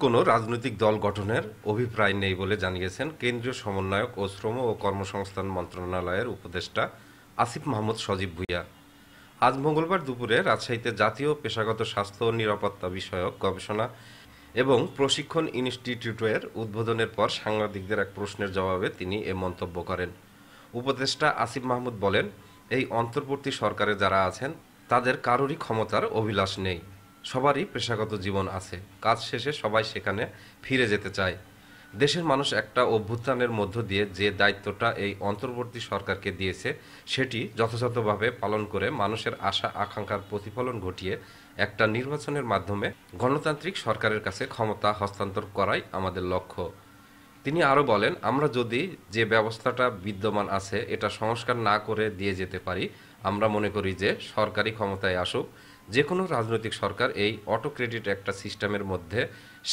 কোনো রাজনৈতিক দল গঠনের অভিপ্রায় নেই বলে জানিয়েছেন কেন্দ্রীয় সমন্বয়ক ও শ্রম ও কর্মসংস্থান মন্ত্রণালয়ের উপদেষ্টা আসিফ মাহমুদ সজীব ভুঁইয়া। আজ মঙ্গলবার দুপুরে রাজশাহীতে জাতীয় পেশাগত স্বাস্থ্য ও নিরাপত্তা বিষয়ক গবেষণা এবং প্রশিক্ষণ ইনস্টিটিউটের উদ্বোধনের পর সাংবাদিকদের এক প্রশ্নের জবাবে তিনি এ মন্তব্য করেন। উপদেষ্টা আসিফ মাহমুদ বলেন, এই অন্তর্বর্তী সরকারে যারা আছেন তাদের কারোরই ক্ষমতার অভিলাষ নেই। সবারই পেশাগত জীবন আছে, কাজ শেষে সবাই সেখানে ফিরে যেতে চায়। দেশের মানুষ একটা অভ্যুত্থানের মধ্য দিয়ে যে দায়িত্বটা এই অন্তর্বর্তী সরকারকে দিয়েছে সেটি যথাযথভাবে পালন করে মানুষের আশা আকাঙ্ক্ষার প্রতিফলন ঘটিয়ে একটা নির্বাচনের মাধ্যমে গণতান্ত্রিক সরকারের কাছে ক্ষমতা হস্তান্তর করাই আমাদের লক্ষ্য। তিনি আরও বলেন, আমরা যদি যে ব্যবস্থাটা বিদ্যমান আছে এটা সংস্কার না করে দিয়ে যেতে পারি, আমরা মনে করি যে সরকারি ক্ষমতায় আসুক যে কোনো রাজনৈতিক সরকার এই অটো ক্রেডিট একটা সিস্টেমের মধ্যে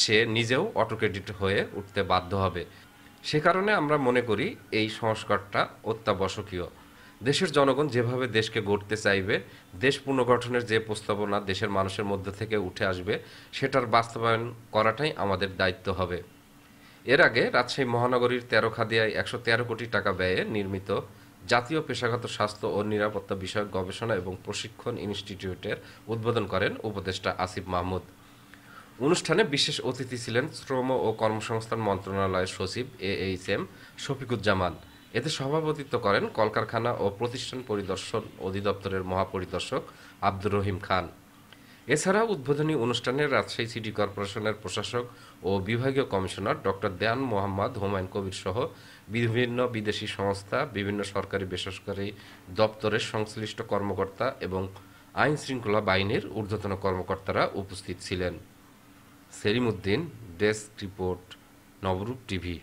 সে নিজেও অটো ক্রেডিট হয়ে উঠতে বাধ্য হবে। সে কারণে আমরা মনে করি এই সংস্কারটা অত্যাবশ্যকীয়। দেশের জনগণ যেভাবে দেশকে গড়তে চাইবে, দেশ পুনর্গঠনের যে প্রস্তাবনা দেশের মানুষের মধ্যে থেকে উঠে আসবে সেটার বাস্তবায়ন করাটাই আমাদের দায়িত্ব হবে। এর আগে রাজশাহী মহানগরীর তেরোখাদিয়ায় ১১৩ কোটি টাকা ব্যয়ে নির্মিত জাতীয় পেশাগত স্বাস্থ্য ও নিরাপত্তা বিষয়ক গবেষণা এবং প্রশিক্ষণ ইনস্টিটিউটের উদ্বোধন করেন উপদেষ্টা আসিফ মাহমুদ। অনুষ্ঠানে বিশেষ অতিথি ছিলেন শ্রম ও কর্মসংস্থান মন্ত্রণালয়ের সচিব AHM শফিকুজ্জামান। এতে সভাপতিত্ব করেন কলকারখানা ও প্রতিষ্ঠান পরিদর্শন অধিদপ্তরের মহাপরিদর্শক আব্দুর রহিম খান। এছাড়া উদ্বোধনী অনুষ্ঠানে রাজশাহী সিটি কর্পোরেশনের প্রশাসক ও বিভাগীয় কমিশনার ডক্টর দেওয়ান মোহাম্মদ হুমায়ুন কবির সহ বিভিন্ন বিদেশি সংস্থা, বিভিন্ন সরকারি বেসরকারি দপ্তরের সংশ্লিষ্ট কর্মকর্তা এবং আইন শৃঙ্খলা বাহিনীর ঊর্ধ্বতন কর্মকর্তারা উপস্থিত ছিলেন। সেলিম উদ্দিন, ডেস্ক রিপোর্ট, নবরূপ টিভি।